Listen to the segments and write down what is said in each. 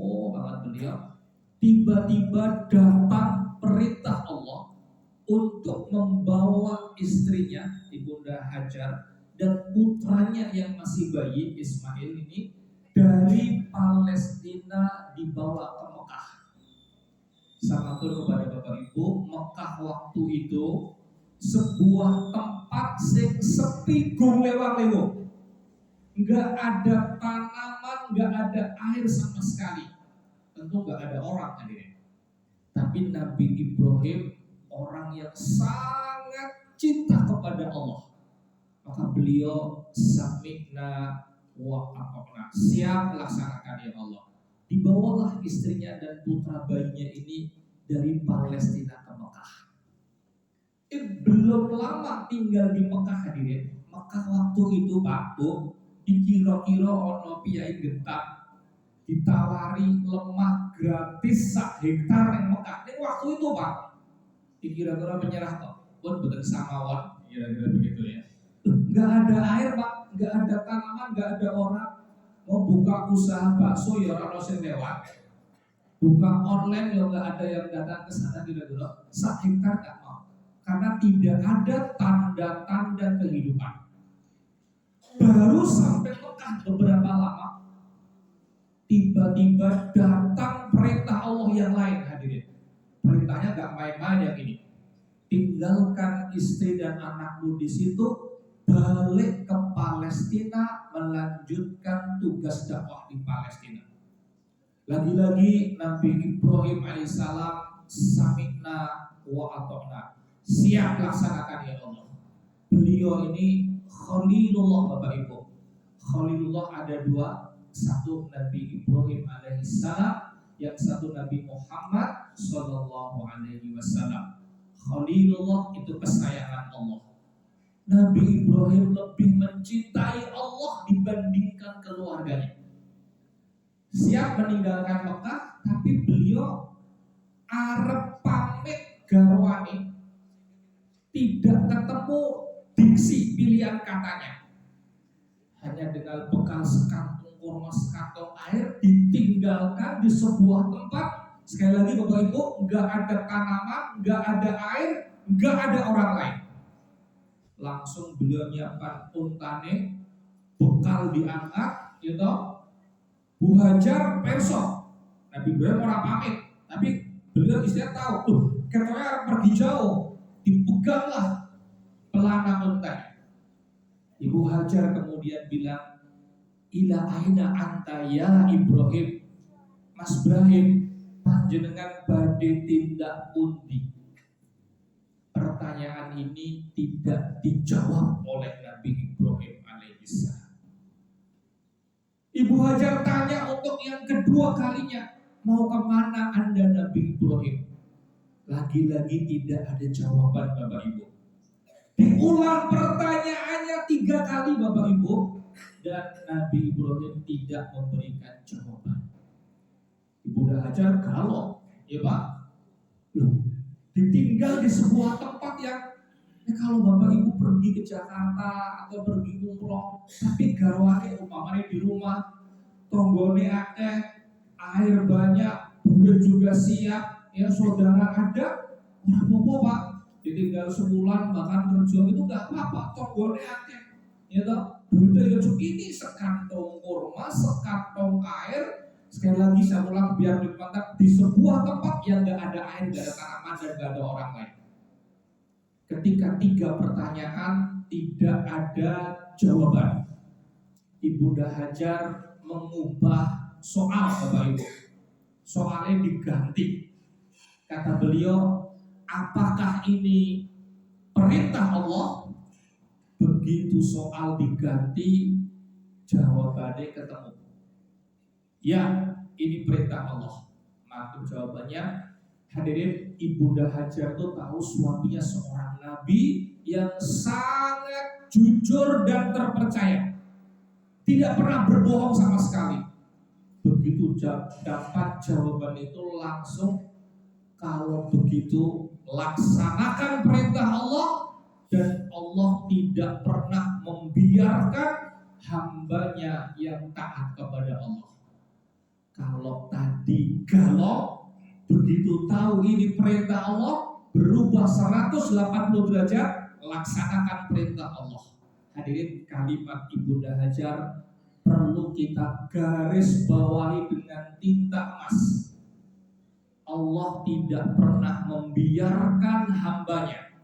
sepuh banget beliau. Tiba-tiba datang perintah Allah untuk membawa istrinya Ibunda Hajar dan putranya yang masih bayi Ismail ini dari Palestina dibawa ke Mekah. Sama tuh kepada Bapak Ibu, Mekah waktu itu sebuah tempat sing sepi gong lewat-lewat. Enggak ada tanaman, enggak ada air sama sekali. Tentu enggak ada orang hadirin. Tapi Nabi Ibrahim orang yang sangat cinta kepada Allah. Maka beliau sami'na wa ata'na, siap laksanakan ya Allah. Dibawalah istrinya dan putra bayinya ini dari Palestina ke Mekah. Belum lama tinggal di Mekah hadirin. Mekah waktu itu Pak Bu, dikira-kira ono piyai gentak ditawari lemah gratis sak hektar yang Mekah. Ini waktu itu Pak, dikira-kira menyerah kok. Pun betul samawan, kira-kira begitu ya. Nggak ada air Pak, nggak ada tanaman, nggak ada orang. Mau buka usaha bakso ya orang sing lewat. Buka online ya nggak ada yang datang ke sana kira-kira. Sak hektar nggak mau, karena tidak ada tanda-tanda kehidupan. Baru sampai Mekah beberapa lama, tiba-tiba datang perintah Allah yang lain hadirin. Perintahnya nggak main-main yang ini. Tinggalkan istri dan anakmu di situ, balik ke Palestina, melanjutkan tugas dakwah di Palestina. Lagi-lagi Nabi Ibrahim alaihissalam sami'na wa ata'na, siap laksanakan ya Allah. Beliau ini Khalilullah Bapak Ibu. Khalilullah ada dua, satu Nabi Ibrahim alaihissalam, yang satu Nabi Muhammad sallallahu alaihi wasallam. Khalilullah itu kesayangan Allah. Nabi Ibrahim lebih mencintai Allah dibandingkan keluarganya. Siap meninggalkan Mekah, tapi beliau arep pamit garwani, tidak ketemu diksi pilihan katanya. Hanya dengan bekal sekantung kurma, sekantong air, ditinggalkan di sebuah tempat. Sekali lagi Bapak Ibu, nggak ada tanaman, nggak ada air, nggak ada orang lain. Langsung beliau nyiapkan untane, bekal diangkat, gitu. Bu Hajar perso, Nabi Ibrahim orang pamit, tapi beliau istilah tahu, katanya pergi jauh, dipeganglah pelana untanya. Ibu Hajar kemudian bilang, ila aina anta ya Ibrahim, Mas Ibrahim, panjenengan badhe tindak pundi? Pertanyaan ini tidak dijawab oleh Nabi Ibrahim alaihissalam. Ibu Hajar tanya untuk yang kedua kalinya, mau kemana Anda Nabi Ibrahim? Lagi-lagi tidak ada jawaban Bapak Ibu. Diulang pertanyaannya 3 kali Bapak Ibu, dan Nabi Ibrahim tidak memberikan jawaban. Ibu Hajar kalau, ya Pak, loh, ditinggal di sebuah tempat yang kalau Bapak Ibu pergi ke Jakarta atau pergi umroh, tapi garwane umpamanya di rumah, tonggone akeh, air banyak, duit juga siap, ya saudara ada, nggak apa-apa Pak, ditinggal sebulan bahkan kerja itu nggak apa-apa, tonggone akeh, ya toh, duitnya ya cukup ini sekantong kurma, sekantong air. Sekali lagi saya ulang biar dipantap, di sebuah tempat yang nggak ada air, nggak ada tanaman dan nggak ada orang lain. Ketika 3 pertanyaan tidak ada jawaban, Ibunda Hajar mengubah soal Bapak Ibu. Soalnya diganti. Kata beliau, apakah ini perintah Allah? Begitu soal diganti, jawabannya ketemu. Ya, ini perintah Allah. Maka jawabannya, hadirin, Ibunda Hajar itu tahu suaminya seorang nabi yang sangat jujur dan terpercaya, tidak pernah berbohong sama sekali. Begitu dapat jawaban itu langsung, kalau begitu laksanakan perintah Allah, dan Allah tidak pernah membiarkan hambanya yang taat kepada Allah. Kalau tadi tadi galau, begitu tahu ini perintah Allah, berubah 180 derajat, laksanakan perintah Allah. Hadirin, kalimat Ibunda Hajar perlu kita garis bawahi dengan tinta emas. Allah tidak pernah membiarkan hambanya.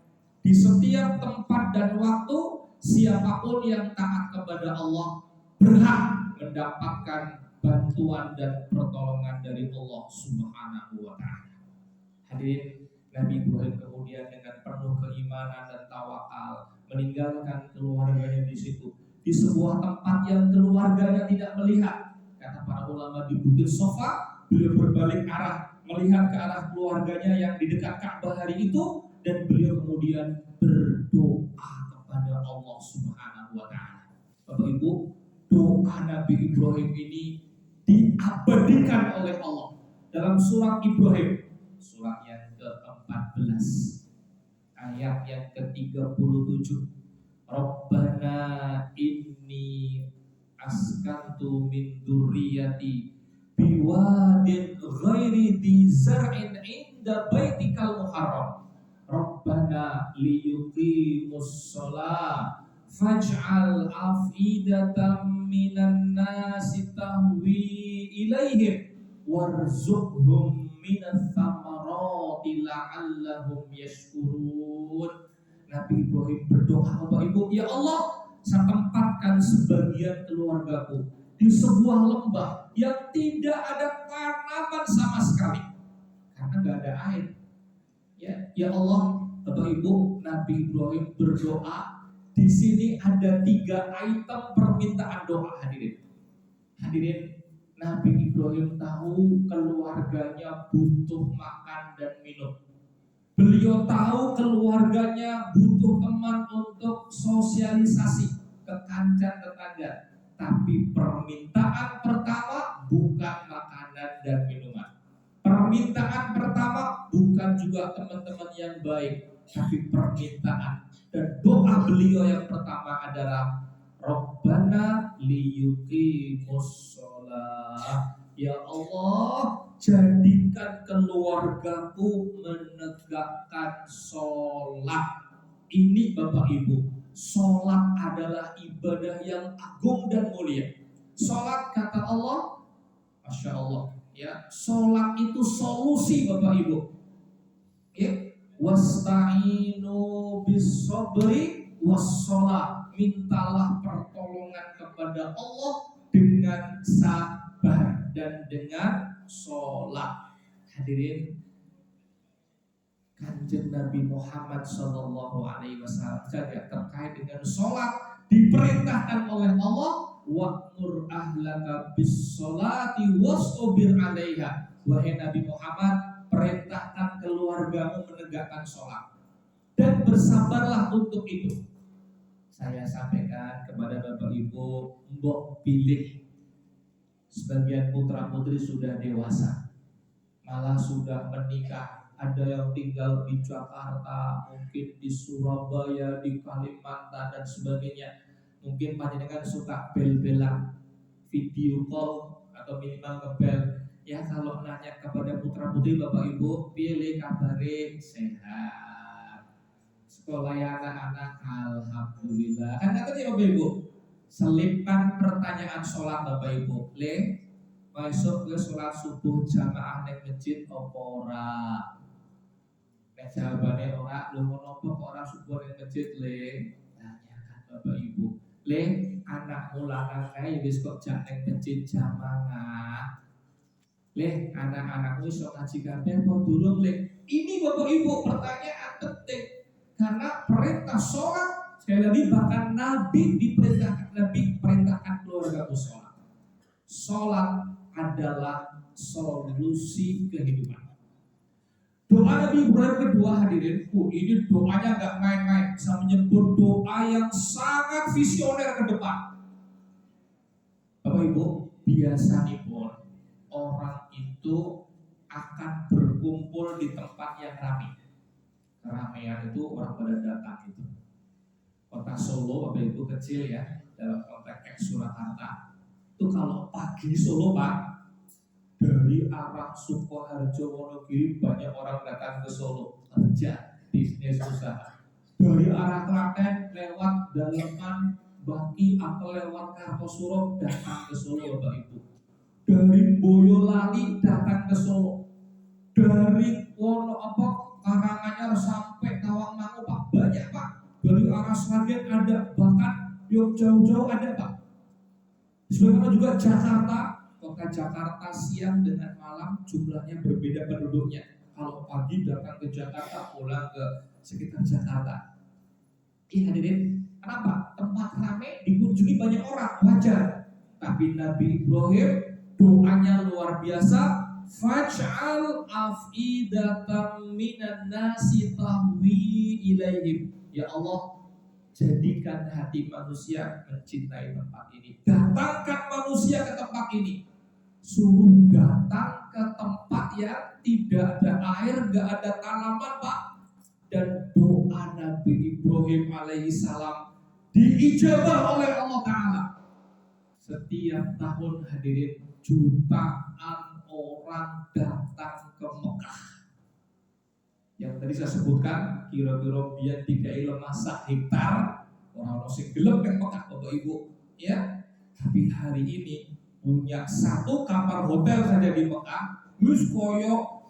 Di setiap tempat dan waktu, siapapun yang taat kepada Allah berhak mendapatkan bantuan dan pertolongan dari Allah Subhanahu wa Ta'ala. Hadirin, Nabi Ibrahim kemudian dengan penuh keimanan dan tawakal meninggalkan keluarganya di situ, di sebuah tempat yang keluarganya tidak melihat. Kata para ulama, di Bukit Sofa, beliau berbalik arah melihat ke arah keluarganya yang di dekat Ka'bah hari itu, dan beliau kemudian berdoa kepada Allah Subhanahu wa Ta'ala. Bapak Ibu, doa Nabi Ibrahim ini diabadikan oleh Allah dalam surat Ibrahim, surat yang ke-14, ayat yang ke-37. Rabbana inni askantu min dzurriyyati biwadin ghairi dzi zar'in 'inda baitikal muharram. Rabbana liyuqimus shalah faj'al afidatan minan nasi tahwi ilaihim warzuqhum minats tsamarati la'allahum yashkurun. Nabi Ibrahim berdoa, Bapak Ibu, ya Allah, saya tempatkan sebagian keluargaku di sebuah lembah yang tidak ada tanaman sama sekali karena nggak ada air. Ya Allah, Bapak Ibu, Nabi Ibrahim berdoa. Di sini ada 3 item permintaan doa, hadirin. Hadirin, Nabi Ibrahim tahu keluarganya butuh makan dan minum. Beliau tahu keluarganya butuh teman untuk sosialisasi ke kancah tetangga. Tapi permintaan pertama bukan makanan dan minuman. Permintaan pertama bukan juga teman-teman yang baik, tapi permintaan dan doa beliau yang pertama adalah Rabbana liyuqimus shalah. Ya Allah, jadikan keluargaku menegakkan sholat. Ini Bapak Ibu, sholat adalah ibadah yang agung dan mulia. Sholat, kata Allah, Masya Allah, ya, sholat itu solusi Bapak Ibu. Ya, wasta'inu bis-sabri was-sholat. Mintalah pertolongan kepada Allah dengan sabar dan dengan sholat. Hadirin, Kanjeng Nabi Muhammad SAW saja terkait dengan sholat diperintahkan oleh Allah, wa'mur ahlaka bis-sholati wastabir 'alaiha. Wahai Nabi Muhammad, perintahkan keluargamu menegakkan sholat dan bersabarlah untuk itu. Saya sampaikan kepada Bapak Ibu, mbok pilih. Sebagian putra putri sudah dewasa, malah sudah menikah. Ada yang tinggal di Jakarta, mungkin di Surabaya, di Kalimantan dan sebagainya. Mungkin panjenengan suka bel-belan, video call atau minimal ngebel. Ya, kalau nanya kepada putra putri Bapak Ibu, pilih kabare sehat, sekolah ya anak-anak alhamdulillah. Kan katanya Bapak Ibu, selipkan pertanyaan sholat Bapak Ibu. Masuk ke sholat subuh jamaah neng masjid apa ora? Nek jawabane ora, lho ngono kok ora subuh neng masjid tanyakan Bapak Ibu. Anakmu lanang kae wis kok jak neng masjid jamaah. Anak-anakmu iso ngaji kabeh apa durung Ini Bapak Ibu pertanyaan penting. Karena perintah sholat, sekali lagi bahkan Nabi perintahkan keluarga sholat. Sholat adalah solusi kehidupan. Doa Nabi Ibrahim kedua, hadirin, ini doanya gak main-main. Bisa menyebut doa yang sangat visioner ke depan. Bapak Ibu, biasanya pun orang itu akan berkumpul di tempat yang ramai. Keramaian itu orang pada datang itu. Kota Solo, Bapak Ibu kecil ya, dalam konteks Surakarta. Itu kalau pagi Solo Pak, Dari arah Sukoharjo Wonogiri banyak orang datang ke Solo kerja bisnis usaha. Dari arah Klaten lewat Daleman Baki atau lewat Kartosuro datang ke Solo Bapak Ibu. Dari Boyolali datang ke Solo. Dari Karanganyar sampai Tawangmangu Pak, banyak Pak. Dari arah Sragen ada, bahkan yang jauh-jauh ada Pak. Sebagaimana juga Jakarta, kota Jakarta siang dengan malam jumlahnya berbeda penduduknya. Kalau pagi datang ke Jakarta, pulang ke sekitar Jakarta. Hadirin, kenapa? Tempat ramai dikunjungi banyak orang, wajar. Tapi Nabi Ibrahim doanya luar biasa. Faj'al af'idatan minan nasi tahwi ilaihim. Ya Allah, jadikan hati manusia mencintai tempat ini. Datangkan manusia ke tempat ini. Suruh datang ke tempat yang tidak ada air, gak ada tanaman Pak. Dan doa Nabi Ibrahim alaihissalam diijabah oleh Allah Ta'ala. Setiap tahun hadirin jutaan orang datang ke Mekah. Yang tadi saya sebutkan kira-kira biar 3 lemah sak hektar orang sing gelem yang Mekah Bapak Ibu ya. Tapi hari ini punya 1 kamar hotel saja di Mekah wis koyo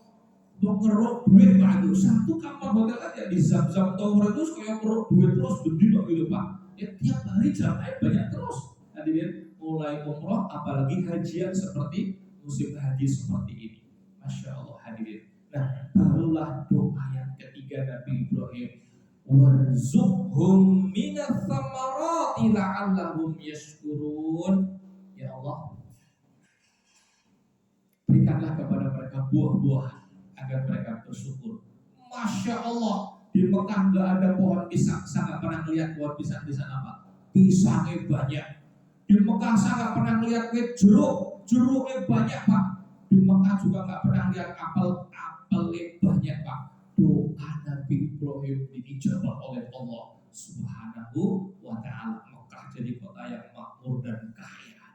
ngeruk duit Pak itu. 1 kamar hotel aja di Zam-Zam Tower itu koyo ngeruk duit terus bendino gitu Pak. Ya tiap hari jamaah banyak terus. Hadirin mulai umroh apalagi hajian seperti musim haji seperti ini. Masya Allah hadirin. Nah, barulah doa yang ketiga Nabi Ibrahim. Warzuqhum minats tsamarati la'allahum yashkurun. Ya Allah, berikanlah kepada mereka buah-buahan agar mereka bersyukur. Masya Allah, di Mekah nggak ada pohon pisang. Saya nggak pernah lihat pohon pisang di sana Pak. Pisangnya banyak. Di Mekah saya nggak pernah lihat jeruknya banyak Pak. Di Mekah juga nggak pernah lihat apelnya banyak Pak. Doa Nabi Ibrahim dijawab oleh Allah Subhanahu wa Ta'ala. Mekah jadi kota yang makmur dan kaya.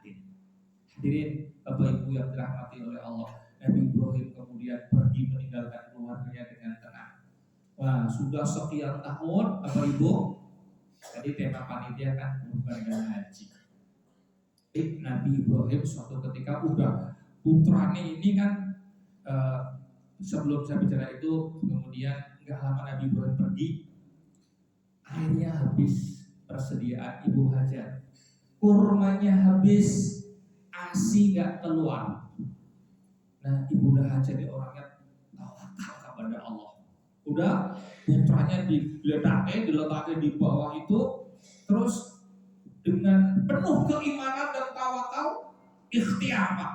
Hadirin Bapak Ibu yang dirahmati oleh Allah, Nabi Ibrahim kemudian pergi meninggalkan keluarganya dengan tenang. Wah, sudah sekian tahun Bapak Ibu. Tadi tema panitia kan kurban haji. Nabi Ibrahim suatu ketika udah putranya ini kan sebelum saya bicara itu kemudian nggak lama Nabi Ibrahim pergi, airnya habis, persediaan Ibu Hajar, kurmanya habis, ASI nggak keluar. Nah Ibunda Hajar ini orangnya tawakal kepada Allah. Udah putranya diletakkan di bawah itu, terus dengan penuh keimanan dan tawakal ikhtiar Pak.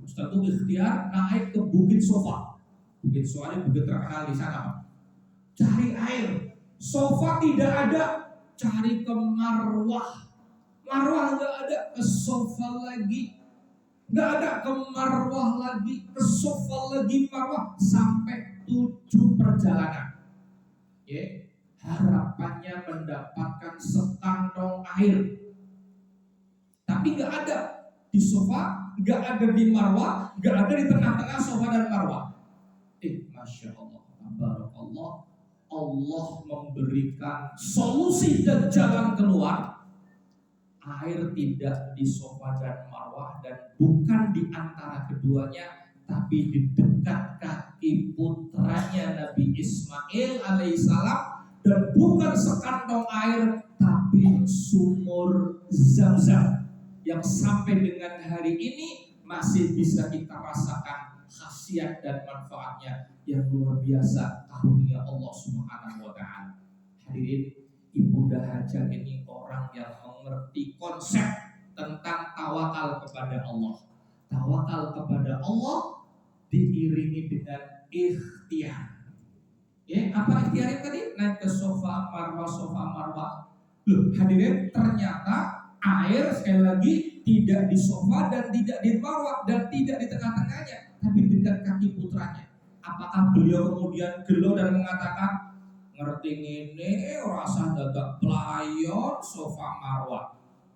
Ustaz itu ikhtiar naik ke Bukit Sofa. Bukit Sofa ini bukit terkenal di sana Pak. Cari air. Sofa tidak ada, cari ke Marwah. Marwah nggak ada, ke Sofa lagi. Nggak ada, ke Marwah lagi, ke Sofa lagi, Marwah, sampai 7 perjalanan. Ya, harapannya mendapatkan sekantong air. Tapi nggak ada di Sofa, nggak ada di Marwah, nggak ada di tengah-tengah Sofa dan Marwah. Masya Allah, Barakallah, Allah memberikan solusi dan jalan keluar. Air tidak di Sofa dan Marwah, dan bukan di antara keduanya, tapi di dekat kaki putranya Nabi Ismail alaihissalam, dan bukan sekantong air, tapi sumur Zam-Zam yang sampai dengan hari ini masih bisa kita rasakan khasiat dan manfaatnya yang luar biasa, karunia Allah Subhanahu wa Ta'ala. Hadirin, Ibunda Hajar ini orang yang mengerti konsep tentang tawakal kepada Allah. Tawakal kepada Allah diiringi dengan ikhtiar. Ya, apa ikhtiarnya tadi? Naik ke Sofa Marwah. Loh, hadirin, ternyata air sekali lagi tidak di Sofa dan tidak di Marwah dan tidak di tengah-tengahnya, tapi dekat kaki putranya. Apakah beliau kemudian gelo dan mengatakan, ngerti ini rasa gagak pelayon Sofa Marwah?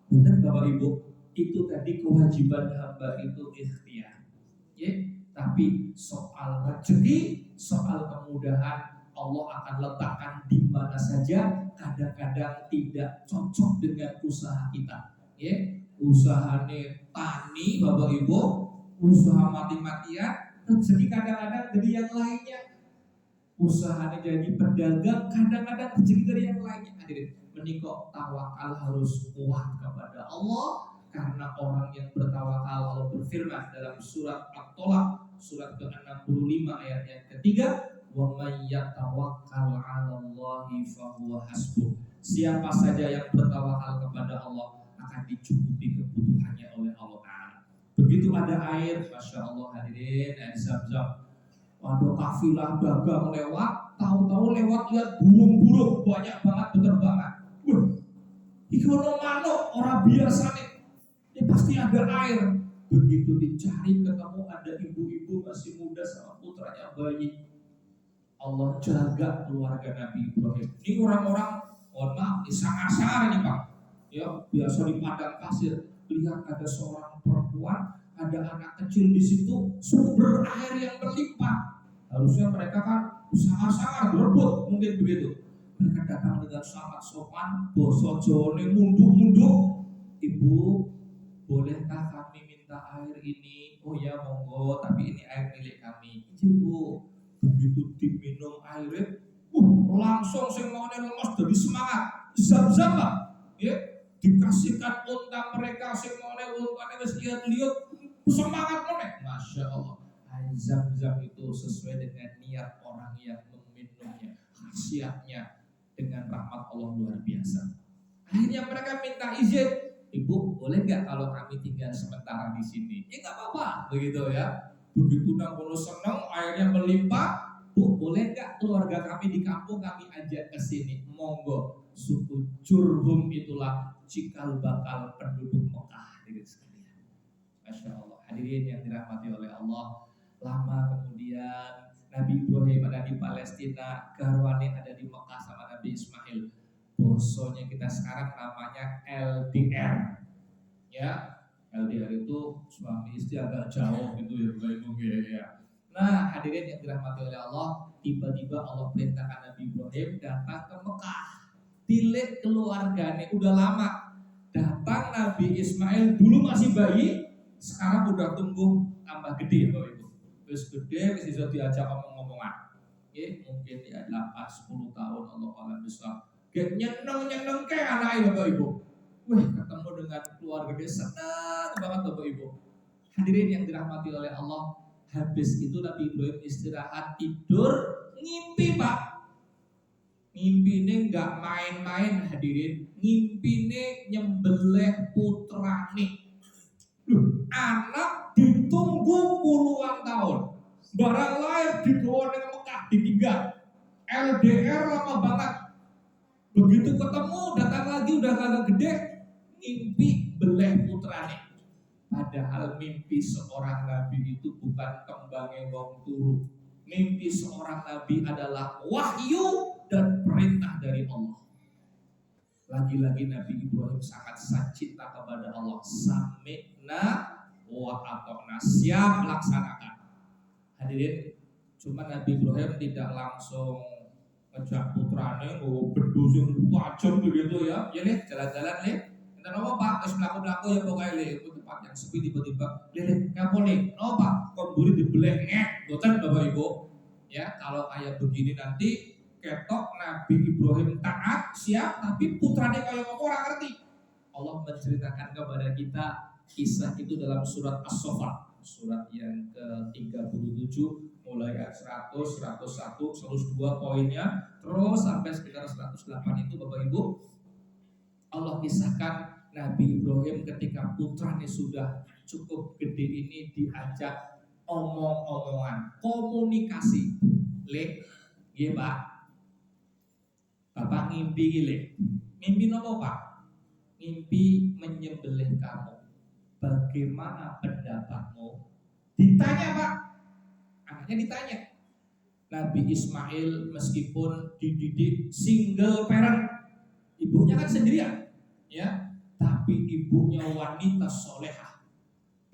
Bukan Bapak Ibu, itu tadi kewajiban hamba itu ikhtiar. Ya, tapi soal rezeki, soal kemudahan Allah akan letakkan di mana saja. Kadang-kadang tidak cocok dengan usaha kita. Ya, usahanya tani, Bapak Ibu, usaha mati-matian, rezeki kadang-kadang dari yang lainnya. Usahanya jadi pedagang, kadang-kadang rezeki dari yang lainnya. Hadirin, menikah tawakal harus kuat kepada Allah, karena orang yang bertawakal, Allah berfirman dalam surat At-Tolak surat ke-65 ayat yang ketiga, wa may yatawakkal 'alallahi fahuwa hasbuh. Siapa saja yang bertawakal kepada Allah akan dicukupi kebutuhannya oleh Allah Ta'ala. Begitu ada air, Masya Allah hadirin, air Zam-Zam. Waduh, kafilah dagang lewat, tahu-tahu lewat lihat burung-burung banyak banget berterbangan. Wah, iki ono manuk orang biasa nih. Ini pasti ada air. Begitu dicari ketemu ada ibu-ibu masih muda sama putranya bayi. Allah jaga keluarga Nabi Ibrahim. Ini orang-orang, mohon maaf, di sangar-sangar ini Pak. Ya, biasa di padang pasir lihat ada seorang perempuan, ada anak kecil di situ, sumber air yang berlimpah. Harusnya mereka kan sangat-sangat berebut, mungkin begitu. Mereka datang dengan sangat sopan, boso jone munduh-munduh. Ibu, bolehkah kami minta air ini? Oh ya monggo, tapi ini air milik kami. Ibu, begitu diminum airnya, langsung semuanya lemas dari semangat. Zam-zam lah, ya. Dikasihkan unta mereka semuanya untanya wis lihat-lihat semangat meneh. Masya Allah. Air Zam-Zam itu sesuai dengan niat orang yang meminumnya, khasiatnya dengan rahmat Allah luar biasa. Akhirnya mereka minta izin, Ibu boleh nggak kalau kami tinggal sementara di sini? Ya nggak apa-apa, begitu ya. Begitu nang kono seneng, airnya melimpah, Bu boleh nggak keluarga kami di kampung kami ajak ke sini? Monggo. Suku Jurhum itulah cikal bakal penduduk Mekah, hadirin sekalian. Masya Allah, hadirin yang dirahmati oleh Allah. Lama kemudian Nabi Ibrahim ada di Palestina, garwane ada di Mekah sama Nabi Ismail. Bosonya kita sekarang namanya LDR. Ya, LDR itu suami istri agak jauh gitu ya, ya. Nah, hadirin yang dirahmati oleh Allah, tiba-tiba Allah perintahkan Nabi Ibrahim datang ke Mekah. Tilik keluarganya udah lama. Datang Nabi Ismail dulu masih bayi, sekarang udah tumbuh tambah gede Bapak Ibu. Terus gede bisa diajak ngomong-ngomongan. Oke, mungkin ya 8-10 tahun Allah alam bisa. Kayak nyeneng kayak anaknya Bapak Ibu. Wah, ketemu dengan keluarga dia senang banget Bapak Ibu. Hadirin yang dirahmati oleh Allah, habis itu Nabi Ibrahim istirahat tidur, ngimpi Pak. Ngimpine nggak main-main hadirin, ngimpine nyembelih putrane. Anak ditunggu puluhan tahun, barang lahir dibawa ke Mekah ditinggal. LDR lama banget. Begitu ketemu datang lagi udah agak gede, ngimpi beleh putrane. Padahal mimpi seorang nabi itu bukan kembangnya wong turu. Mimpi seorang nabi adalah wahyu dan perintah dari Allah. Lagi-lagi Nabi Ibrahim sangat cinta kepada Allah. Sami'na wa ata'na, siap laksanakan. Hadirin, cuma Nabi Ibrahim tidak langsung ngejak putrane bedus yang tajam begitu ya. Ya nih, jalan-jalan nih. Entah apa Pak, terus melaku-melaku ya pokoknya nih, itu tempat yang sepi tiba-tiba. Lele, kamu nih, apa? Kemburi dibeleh ngek, boten Bapak Ibu. Ya, kalau kayak begini nanti ketok Nabi Ibrahim taat, siap, tapi putranya kayak orang ngerti. Allah menceritakan kepada kita kisah itu dalam surat As-Saffat, surat yang ke-37, mulai ayat 100, 101, 102 poinnya, terus sampai sekitar 108 itu Bapak Ibu. Allah kisahkan Nabi Ibrahim ketika putranya sudah cukup gede ini diajak omong-omongan, komunikasi. Lek, nggih Pak. Bapak ngimpi gile. Mimpi nopo Pak? Mimpi menyembelih kamu. Bagaimana pendapatmu? Ditanya Pak. Anaknya ditanya. Nabi Ismail meskipun dididik single parent, ibunya kan sendirian, ya. Tapi ibunya wanita solehah.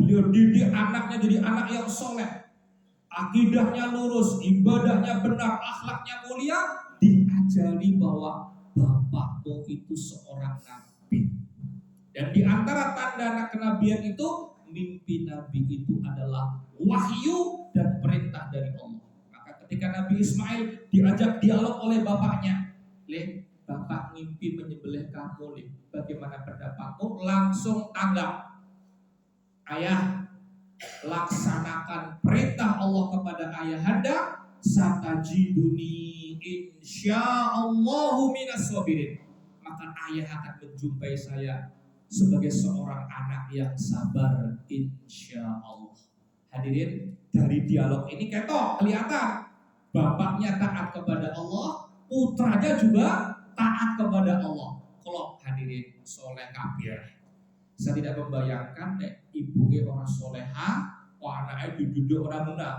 Beliau didik anaknya jadi anak yang soleh, akidahnya lurus, ibadahnya benar, akhlaknya mulia. Diajari bahwa bapakmu itu seorang nabi. Dan di antara tanda anak kenabian itu, mimpi nabi itu adalah wahyu dan perintah dari Allah. Maka ketika Nabi Ismail diajak dialog oleh bapaknya, "Le, bapak mimpi menyembelih kamu, Le. Bagaimana pendapatmu?" Langsung tanggap, "Ayah, laksanakan perintah Allah kepada ayahanda, satajiduni insyaallahu minas sabirin." Maka ayah akan menjumpai saya sebagai seorang anak yang sabar, insya Allah. Hadirin, dari dialog ini kelihatan bapaknya taat kepada Allah, putranya juga taat kepada Allah. Kalau hadirin soleh kabeh, saya tidak membayangkan ibunya orang soleha, anaknya duduk orang benar,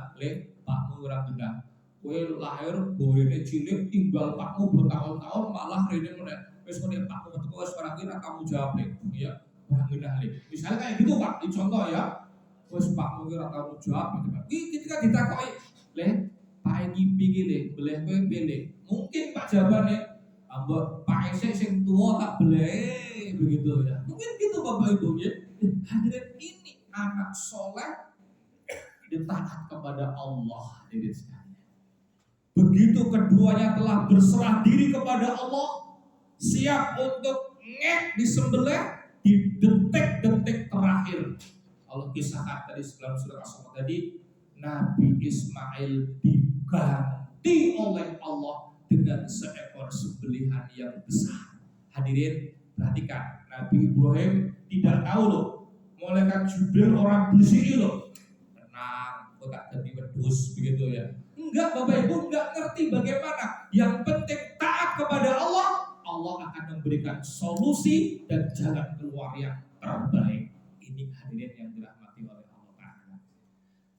pakmu orang benar. Kue lahir boleh cilik, tinggal pakmu bertahun-tahun, malah rene mulai wes kau pakmu betul wes orang kira kamu jawab ya orang benar Misalnya kayak gitu Pak, dicontoh ya, wes pakmu kira kamu jawab gitu Pak. Ketika ditakoi, Pak ngimpi gile, boleh kue beli, mungkin Pak jawabannya, Pak Ese sing tua tak boleh begitu ya. Mungkin gitu Bapak Ibu ya. Hadirin, ini anak soleh ditaat kepada Allah, hadirin sekalian. Begitu keduanya telah berserah diri kepada Allah, siap untuk disembelih di detik-detik terakhir. Allah kisahkan tadi dalam surah As-Saff tadi, Nabi Ismail diganti oleh Allah dengan seekor sembelihan yang besar. Hadirin, perhatikan, Nabi Ibrahim tidak tahu loh, malaikat Jibril orang bisik loh, tenang, kok tak jadi wedus begitu ya. Enggak, Bapak Ibu enggak ngerti bagaimana. Yang penting taat kepada Allah, Allah akan memberikan solusi dan jalan keluar yang terbaik. Ini hadirin yang dirahmati oleh Allah Ta'ala.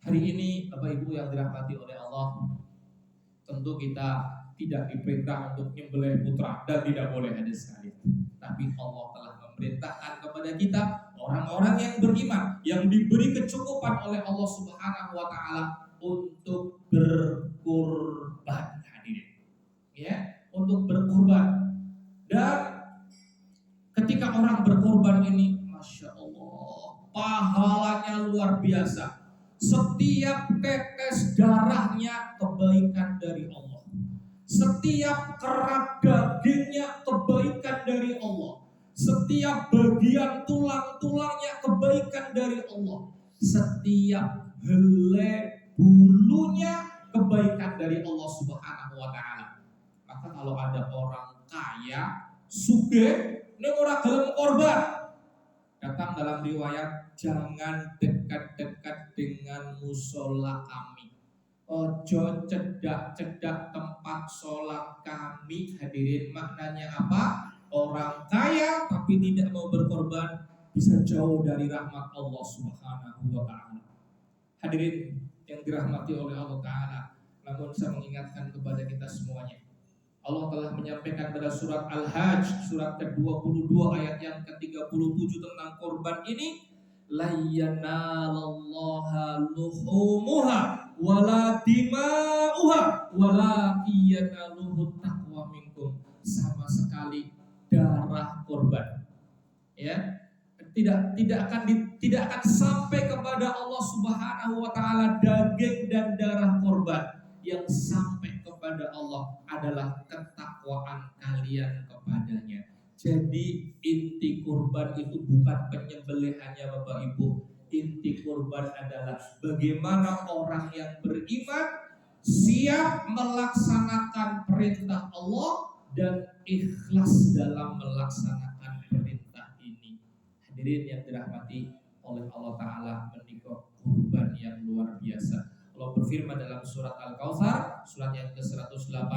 Hari ini Bapak Ibu yang dirahmati oleh Allah, tentu kita tidak diperintah untuk menyembelih putra dan tidak boleh ada sekali. Tapi Allah telah memerintahkan kepada kita orang-orang yang beriman, yang diberi kecukupan oleh Allah Subhanahu wa Ta'ala untuk berkorban, hadirin. Ya, untuk berkorban. Dan ketika orang berkorban ini, Masya Allah, pahalanya luar biasa. Setiap tetes darahnya kebaikan dari Allah. Setiap kerak dagingnya kebaikan dari Allah. Setiap bagian tulang-tulangnya kebaikan dari Allah. Setiap helai bulunya kebaikan dari Allah Subhanahu wa Ta'ala. Maka kalau ada orang kaya, sugih, ini orang dalam korban, datang dalam riwayat, jangan dekat-dekat dengan musola kami. Ojo cedak-cedak tempat sholat kami. Hadirin, maknanya apa? Orang kaya tapi tidak mau berkorban bisa jauh dari rahmat Allah Subhanahu wa Ta'ala. Hadirin yang dirahmati oleh Allah Ta'ala, namun saya mengingatkan kepada kita semuanya, Allah telah menyampaikan pada surat Al-Hajj, surat ke-22 ayat yang ke-37 tentang korban ini, la yanalallaha luhumuha wala dima'uha walakin yanaluhu taqwa minkum. Sama sekali darah korban, ya, tidak akan sampai kepada Allah Subhanahu wa Ta'ala daging dan darah korban. Yang sampai kepada Allah adalah ketakwaan kalian kepadanya. Jadi inti kurban itu bukan penyembelihannya Bapak Ibu. Inti kurban adalah bagaimana orang yang beriman siap melaksanakan perintah Allah dan ikhlas dalam melaksanakan perintah ini. Hadirin yang dirahmati oleh Allah Ta'ala, menikah kurban yang luar biasa. Allah berfirman dalam surat Al-Kautsar, surat yang ke-108,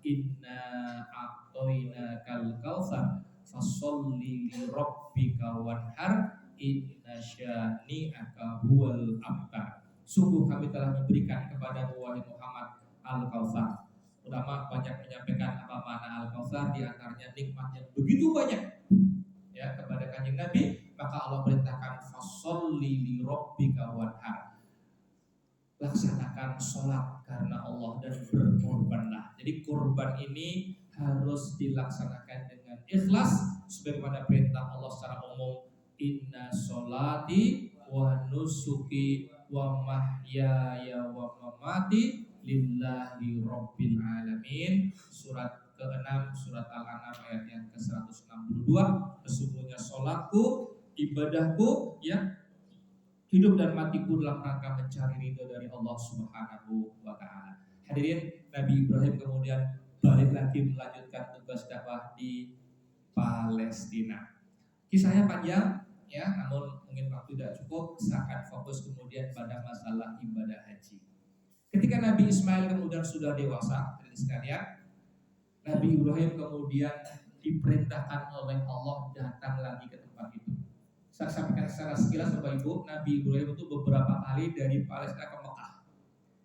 Inna a'toinakal kautsar fasholli li rabbika wanhar inna syani'aka huwal abtar. Sungguh kami telah memberikan kepada wahai Muhammad Al-Kautsar. Ulama banyak menyampaikan apa makna Al-Kautsar, di antaranya nikmat yang begitu banyak ya kepada Kanjeng Nabi. maka Allah perintahkan fasholli li rabbika wanhar. Laksanakan sholat karena Allah dan berkorbanlah. Jadi korban ini harus dilaksanakan dengan ikhlas sebagaimana perintah Allah secara umum, inna sholati wa nusuki wa mahyaya wa mamati lillahi rabbil alamin. Surat ke-6 surat Al-An'am ayat yang ke-162. Sesungguhnya sholatku, ibadahku, ya, hidup dan matiku dalam rangka mencari ridho dari Allah Subhanahu wa taala. Hadirin, Nabi Ibrahim kemudian balik lagi melanjutkan tugas dakwah di Palestina. Kisahnya panjang ya, namun mungkin waktu tidak cukup, saya akan fokus kemudian pada masalah ibadah haji. Ketika Nabi Ismail kemudian sudah dewasa, hadirin sekalian, Nabi Ibrahim kemudian diperintahkan oleh Allah datang lagi ke tempat itu. Saya sampaikan secara sekilas Bapak Ibu, Nabi Ibrahim itu beberapa kali dari Palestina ke Mekah.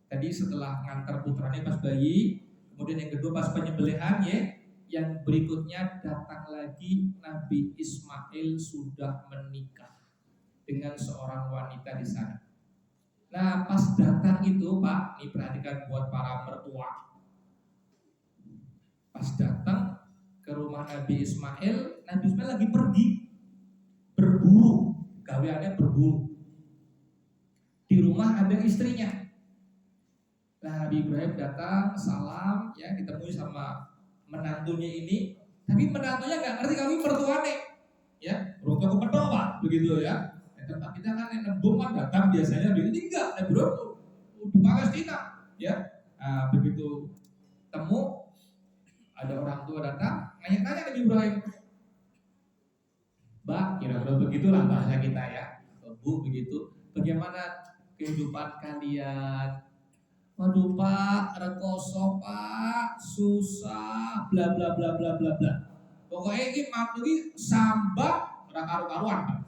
Tadi setelah ngantar putranya pas bayi, kemudian yang kedua pas penyembelihan ya, yang berikutnya datang lagi Nabi Ismail sudah menikah dengan seorang wanita di sana. Nah pas datang itu Pak, ini perhatikan buat para mertua. Pas datang ke rumah Nabi Ismail lagi pergi berburu, gaweannya berburu. Di rumah ada istrinya. Nah, Nabi Ibrahim datang, salam, ya, ditemui sama menantunya ini. Tapi menantunya nggak ngerti kami mertuane, ya, beruntung kepedok Pak, begitu ya. Tempat kita kan yang nembung kan datang biasanya begini, enggak, Nabi Ibrahim di Palestina, ya. Nah, begitu temu, ada orang tua datang, nanya-nanya Nabi Ibrahim. Mbak, kira-kira begitulah bahasa kita ya. Bu, begitu. Bagaimana kehidupan kalian? Waduh Pak, rekoso Pak, susah, bla bla bla bla bla bla. Pokoknya ini makhluk ini sambat, orang karu-karuan Pak.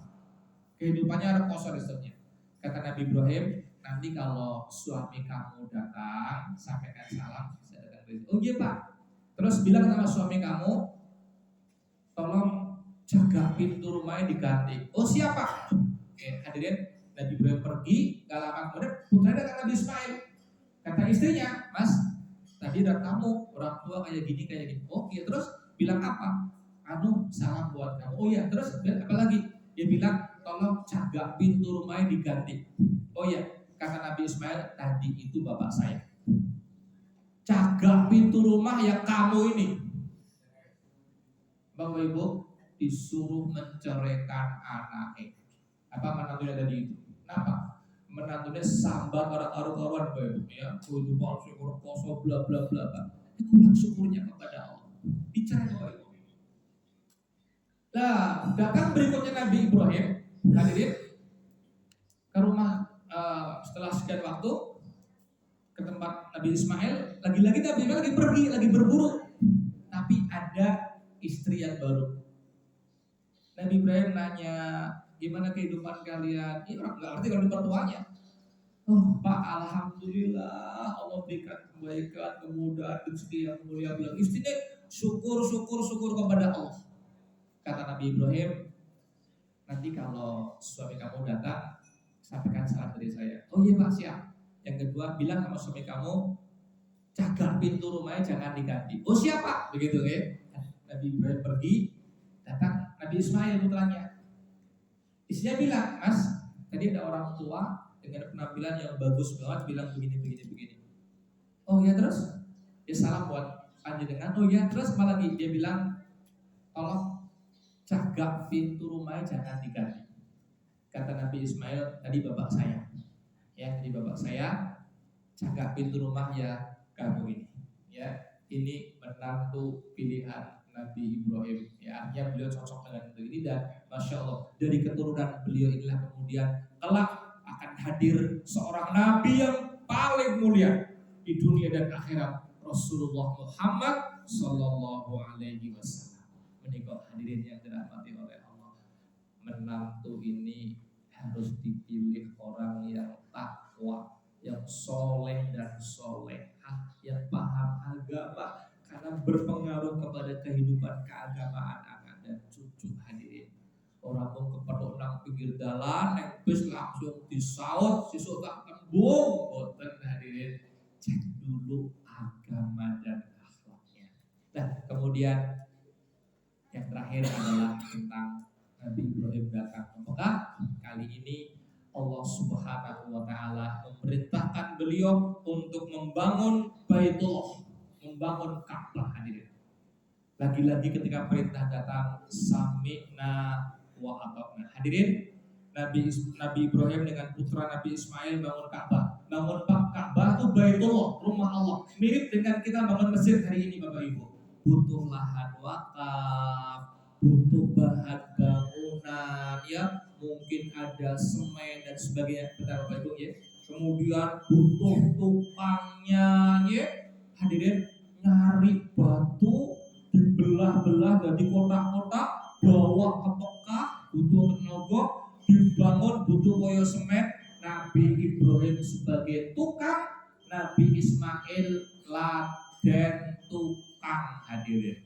Kehidupannya rekoso resetnya. Kata Nabi Ibrahim, nanti kalau suami kamu datang, sampaikan salam. Oh iya Pak. Terus bilang sama suami kamu, tolong jaga pintu rumahnya diganti. Oh siapa? Oke, hadirin, Nabi Ibrahim pergi, gak lama kemudian putranya datang Nabi Ismail. Kata istrinya, Mas, tadi ada tamu, orang tua kayak gini. Oh iya, terus bilang apa? Anu, salam buat kamu. Oh iya, terus apa lagi? Dia bilang, tolong jaga pintu rumahnya diganti. Oh iya, kata Nabi Ismail, tadi itu bapak saya. Jaga pintu rumah yang kamu ini. Bapak Ibu, disuruh menceraikan anaknya. Apa menantunya tadi itu? Kenapa? Menantunya sambar karu-karuan Bapak Ibu ya. Kudu palsu koso bla bla bla. Ini kurang syukurnya kepada Allah. Bicara Bapak Ibu. Nah, datang berikutnya Nabi Ibrahim hadirin ke rumah setelah sekian waktu ke tempat Nabi Ismail. Lagi-lagi Nabi Ismail lagi pergi, lagi berburu. Tapi ada istri yang baru. Nabi Ibrahim nanya, gimana kehidupan kalian? Ini orang nggak ngerti kalau di mertuanya. Oh Pak, alhamdulillah Allah berikan kebaikan, kemudahan, rezeki yang mulia. Bilang istrinya syukur kepada Allah. Kata Nabi Ibrahim, nanti kalau suami kamu datang, sampaikan salam dari saya. Oh iya Pak, siap. Yang kedua, bilang sama suami kamu, jaga pintu rumahnya jangan diganti. Oh siapa? Begitu ya. Nabi Ibrahim pergi, datang Nabi Ismail putranya. Istrinya bilang, Mas, tadi ada orang tua dengan penampilan yang bagus banget bilang begini. Oh ya, terus dia salam buat panjenengan. Oh ya, terus apa lagi? Dia bilang, tolong jaga pintu rumahnya jangan diganti. Kata Nabi Ismail, tadi bapak saya. Ya, tadi bapak saya jaga pintu rumah ya kamu ini. Ya, ini menantu pilihan Nabi Ibrahim, ya, artinya beliau cocok dengan ini dan Masya Allah dari keturunan beliau inilah kemudian kelak akan hadir seorang Nabi yang paling mulia di dunia dan akhirat, Rasulullah Muhammad Sallallahu Alaihi Wasallam. Menikah hadirin yang dirahmati oleh Allah, menantu ini harus dipilih orang yang takwa, yang soleh dan solehah, yang paham agama. Karena berpengaruh kepada kehidupan keagamaan anak dan cucu hadirin. Orang mau kepedok pinggir dalan, nek bis langsung disaut, sesuk tak tembung. Boten hadirin, cek dulu agama dan akhlaknya. Nah, kemudian yang terakhir adalah tentang Nabi Ibrahim datang ke Mekah. Kali ini Allah Subhanahu wa taala memerintahkan beliau untuk membangun Baitullah, membangun Ka'bah hadirin. Lagi-lagi ketika perintah datang, sami'na wa ata'na. Hadirin, Nabi Ibrahim dengan putra Nabi Ismail bangun Ka'bah. Bangun Ka'bah itu Baitullah, rumah Allah. Mirip dengan kita bangun masjid hari ini Bapak Ibu. Butuh lahan wakaf, butuh bahan bangunan, ya mungkin ada semen dan sebagainya. Benar Bapak Ibu ya. Kemudian butuh tukangnya, ya hadirin, nyari batu dibelah-belah dari kotak-kotak, bawa ke Mekah, butuh tenaga, dibangun, butuh koyo semen. Nabi Ibrahim sebagai tukang, Nabi Ismail laden tukang hadirin.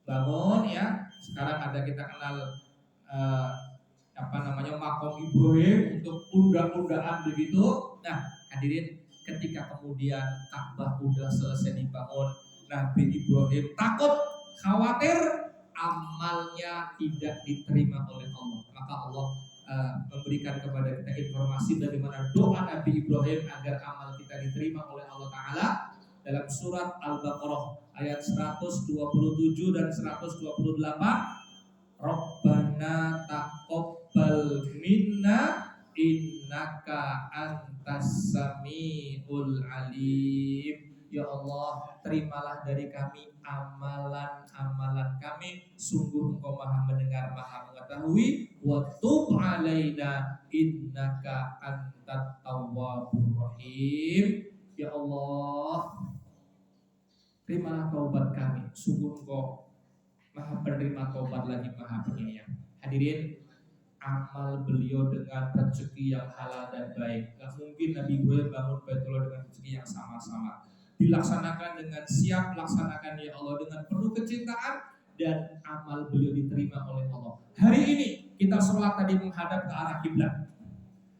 Bangun ya. Sekarang ada kita kenal makom Ibrahim untuk undang-undangan begitu. Nah, hadirin, ketika kemudian Ka'bah udah selesai dibangun, Nabi Ibrahim takut, khawatir amalnya tidak diterima oleh Allah. Maka Allah memberikan kepada kita informasi bagaimana doa Nabi Ibrahim agar amal kita diterima oleh Allah Ta'ala dalam surat Al-Baqarah ayat 127 dan 128. Rabbana taqabbal minna innaka antas samiul alim. Ya Allah, terimalah dari kami amalan-amalan kami, sungguh Engkau Maha mendengar, Maha mengetahui. Wa tub alaina innaka antat tawwabur rahim. Ya Allah, terimalah taubat kami, sungguh Engkau Maha penerima taubat lagi Maha penyayang. Hadirin, amal beliau dengan rezeki yang halal dan baik. Gak mungkin Nabi Ibrahim bangun Baitullah dengan rezeki yang sama-sama. Dilaksanakan dengan siap, laksanakan ya Allah dengan penuh kecintaan, dan amal beliau diterima oleh Allah. Hari ini kita sholat tadi menghadap ke arah kiblat.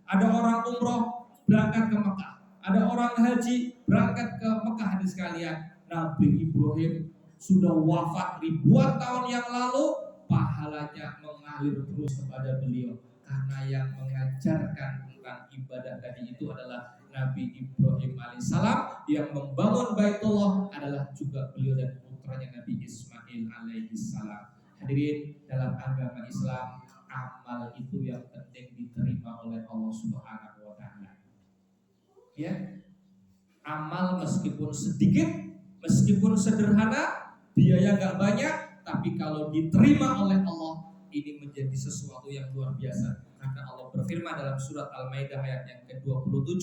Ada orang umroh berangkat ke Mekah, ada orang haji berangkat ke Mekah. Hadis sekalian, Nabi Ibrahim sudah wafat ribuan tahun yang lalu, pahalanya mengalir terus kepada beliau, karena yang mengajarkan tentang ibadah tadi itu adalah Nabi Ibrahim alaihissalam. Yang membangun Baitullah adalah juga beliau dan putranya Nabi Ismail alaihissalam. Hadirin, dalam agama Islam, amal itu yang penting diterima oleh Allah Subhanahu wa taala. Ya, amal meskipun sedikit, meskipun sederhana, biaya gak banyak, tapi kalau diterima oleh Allah, ini menjadi sesuatu yang luar biasa. Karena Allah berfirman dalam surat Al-Maidah ayat yang ke-27,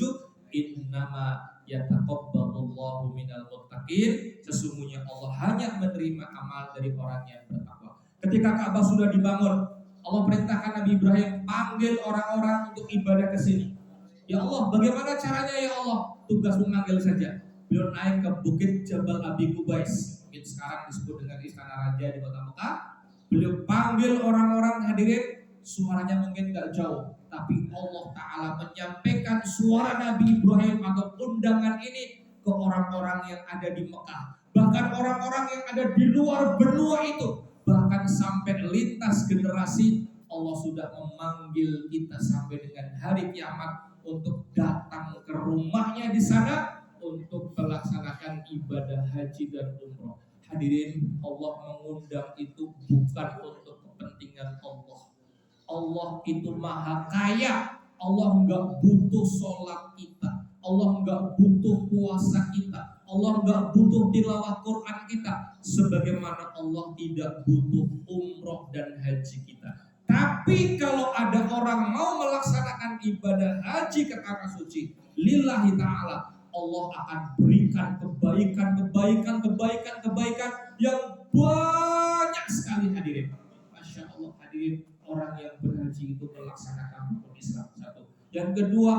innama yataqabbalullahu minal muttaqin. Sesungguhnya Allah hanya menerima amal dari orang yang bertakwa. Ketika Ka'bah sudah dibangun, Allah perintahkan Nabi Ibrahim panggil orang-orang untuk ibadah ke sini. Ya Allah, bagaimana caranya ya Allah? Tugas memanggil saja. Beliau naik ke bukit Jabal Abi Qubais, sekarang disebut dengan Istana Raja di kota Mekah. Beliau panggil orang-orang, hadirin, suaranya mungkin gak jauh, tapi Allah Ta'ala menyampaikan suara Nabi Ibrahim atau undangan ini ke orang-orang yang ada di Mekah. Bahkan orang-orang yang ada di luar benua itu, bahkan sampai lintas generasi, Allah sudah memanggil kita sampai dengan hari kiamat untuk datang ke rumahnya di sana untuk melaksanakan ibadah haji dan umroh. Hadirin, Allah mengundang itu bukan untuk kepentingan Allah. Allah itu maha kaya. Allah enggak butuh sholat kita, Allah enggak butuh puasa kita, Allah enggak butuh tilawah Quran kita, sebagaimana Allah tidak butuh umroh dan haji kita. Tapi kalau ada orang mau melaksanakan ibadah haji ke tanah suci lillahi ta'ala, Allah akan berikan kebaikan yang banyak sekali hadirin. Masya Allah hadirin, orang yang berhaji itu melaksanakan rukun Islam satu. Yang kedua,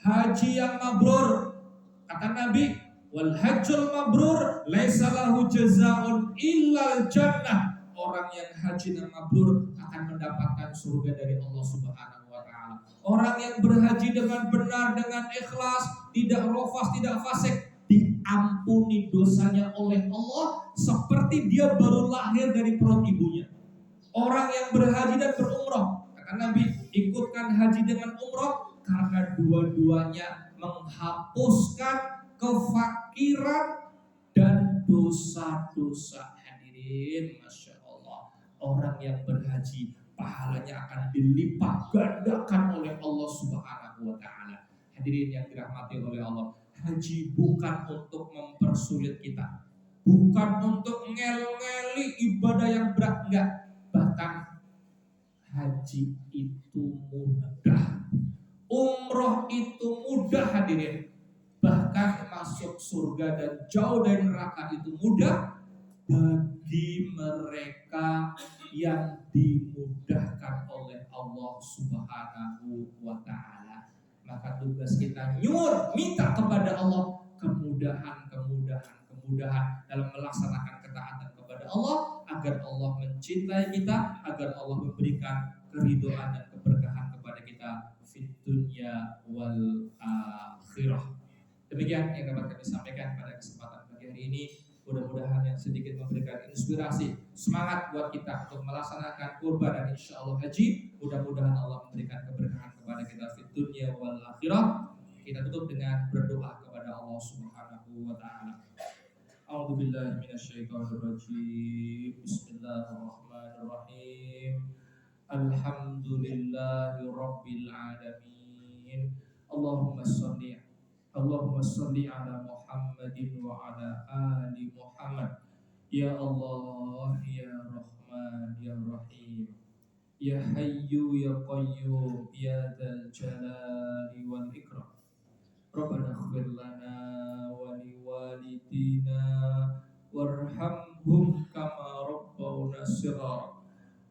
haji yang mabrur. Kata Nabi, wal hajjul mabrur laisa lahu jazaa'un illal jannah. orang yang haji dan mabrur akan mendapatkan surga dari Allah Subhanahu wa taala. Orang yang berhaji dengan benar, dengan ikhlas, tidak rofas, tidak fasik, diampuni dosanya oleh Allah seperti dia baru lahir dari perut ibunya. Orang yang berhaji dan berumrah, kata Nabi, ikutkan haji dengan umrah karena dua-duanya menghapuskan kefakiran dan dosa-dosa. Hadirin, Masya Allah, orang yang berhaji pahalanya akan dilipat gandakan oleh Allah Subhanahu wa taala. Hadirin yang dirahmati oleh Allah, haji bukan untuk mempersulit kita, bukan untuk ngel-ngeli ibadah yang berat, enggak. Bahkan haji itu mudah, umroh itu mudah hadirin. Bahkan masuk surga dan jauh dari neraka itu mudah bagi mereka yang dimudahkan oleh Allah Subhanahu wa taala. Maka tugas kita minta kepada Allah kemudahan dalam melaksanakan ketaatan kepada Allah, agar Allah mencintai kita, agar Allah memberikan keridhaan dan keberkahan kepada kita fid dunya wal akhirah. Demikian yang dapat kami sampaikan pada kesempatan pagi hari ini. Mudah-mudahan yang sedikit memberikan inspirasi, semangat buat kita untuk melaksanakan kurban dan insya Allah haji. Mudah-mudahan Allah memberikan keberkahan kepada kita fid dunya wal akhirah. Kita tutup dengan berdoa kepada Allah Subhanahu wa taala. A'udzubillahi minasyaitonirrajim. Bismillahirrahmanirrahim. Alhamdulillahirabbil alamin. Allahumma shalli ala Muhammadin wa ala ali Muhammad. Ya Allah, ya Rahman, ya Rahim, ya Hayyu, ya Qayyum, ya Dzal Jalali wal Ikram. Rabbana ighfir lana wa liwalidina warhamhum kama rabbawna shighara.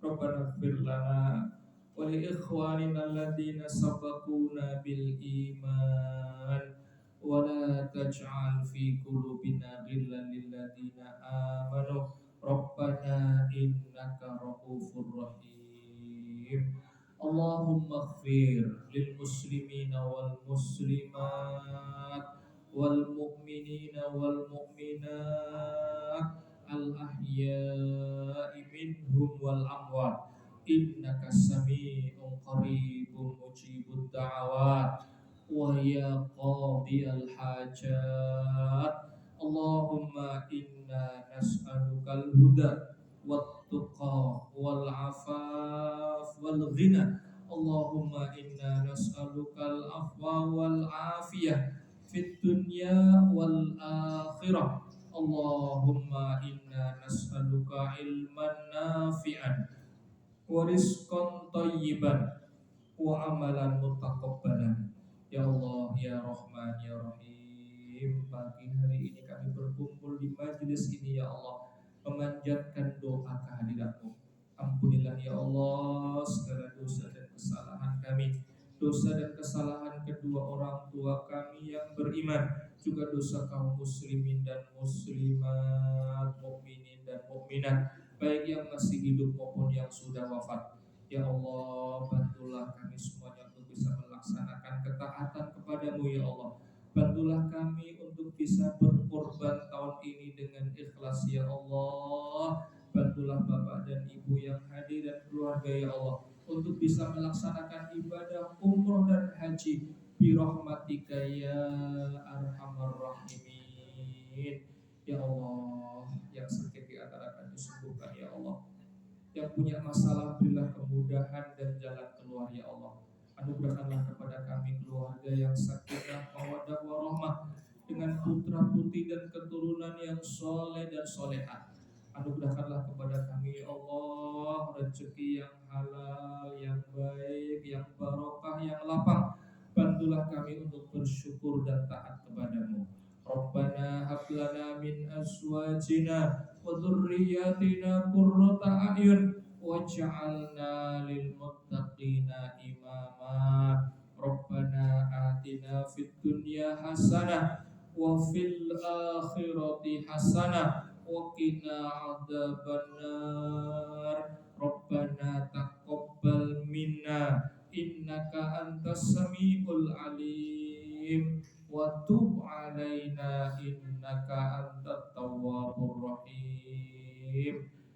Rabbana ighfir lana wa li ikhwanina alladhina sabaquna bil iman wa la taj'al fi qulubina ghillan lil ladzina amanu Rabbana innaka ra'ufur rahim. Allahumma ighfir lil muslimina wal muslimat wal mu'minina wal mu'minat al ahya'i minhum wal amwat innaka sami'un qaribun mujibud da'awat wa ya qadiyal hajat. Allahumma inna nas'alukal huda wat tuqa wal afaf wal ghina. Allahumma inna nas'alukal afwa wal afiyah fid dunya wal akhirah. Allahumma inna nas'aluka ilman nafi'an wa rizqan thayyiban wa amalan mutaqabbalan. Ya Allah, ya Rahman, ya Rahim, pagi hari ini kami berkumpul di majelis ini ya Allah, memanjatkan doa kehadirat-Mu. Ampunilah ya Allah segala dosa dan kesalahan kami, dosa dan kesalahan kedua orang tua kami yang beriman, juga dosa kaum muslimin dan muslimat, mukminin dan mukminat, baik yang masih hidup maupun yang sudah wafat. Ya Allah, bantulah kami semuanya untuk bisa melaksanakan ketaatan kepada-Mu ya Allah. Bantulah kami untuk bisa berkorban tahun ini dengan ikhlas ya Allah. Bantulah Bapak dan Ibu yang hadir dan keluarga ya Allah untuk bisa melaksanakan ibadah umroh dan haji bi rahmatika ya arhamar rahimin. Ya Allah, yang sakit di antara kami sembuhkan ya Allah. Yang punya masalah berilah kemudahan dan jalan keluar ya Allah. Anugerahkanlah kepada kami keluarga yang sakinah mawaddah warahmah dengan putra putri dan keturunan yang soleh dan solehat. Anugerahkanlah kepada kami ya Allah rezeki yang halal, yang baik, yang barokah, yang lapang. Bantulah kami untuk bersyukur dan taat kepada-Mu. Rabbana hab lana min azwajina wa dzurriyyatina qurrata a'yun waj'alna lil muttaqina imama. Rabbana atina fid dunya hasanah wa fil akhirati hasanah وقنا عذاب النار ربنا تقبل منا إنك أنت السميع العليم وتب علينا إنك أنت التواب الرحيم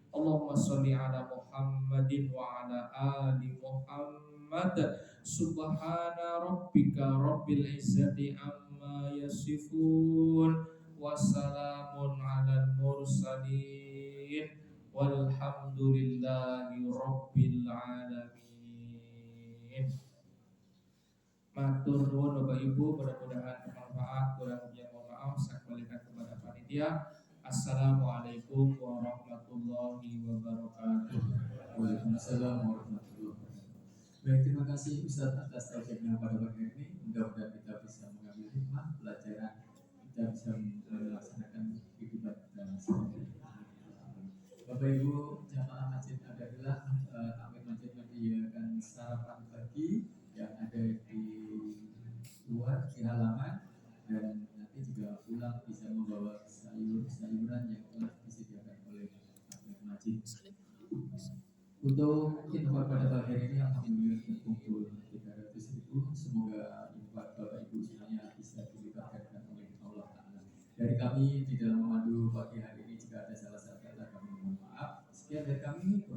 اللهم صل على محمد وعلى آل محمد سبحان ربك رب العزة عما يصفون وسلام على المرسلين والحمد لله رب العالمين. Matur nuwun Bapak Ibu, mudah-mudahan bermanfaat. Kurang lebihnya mohon maaf, saya kembalikan kepada panitia. Assalamualaikum warahmatullahi wabarakatuh. Waalaikumsalam warahmatullahi wabarakatuh. Baik, terima kasih Ustaz atas tausiahnya pada pagi ini. Mudah-mudahan kita bisa mengambil hikmah pelajaran, kita bisa melaksanakan kehidupan kita sehari-hari. Bapak Ibu jamaah Masjid Adalah, kami masjid menyediakan sarapan pagi yang ada di luar di halaman, dan nanti juga pulang bisa membawa sayuran yang telah disediakan oleh masjid. Untuk infak pada pagi ini alhamdulillah terkumpul 300.000. Semoga infak Bapak Ibu semuanya bisa dilibatkan oleh Allah Ta'ala. Dari kami di dalam memandu pagi hari ini, jika ada salah kata kami mohon maaf. Sekian dari kami.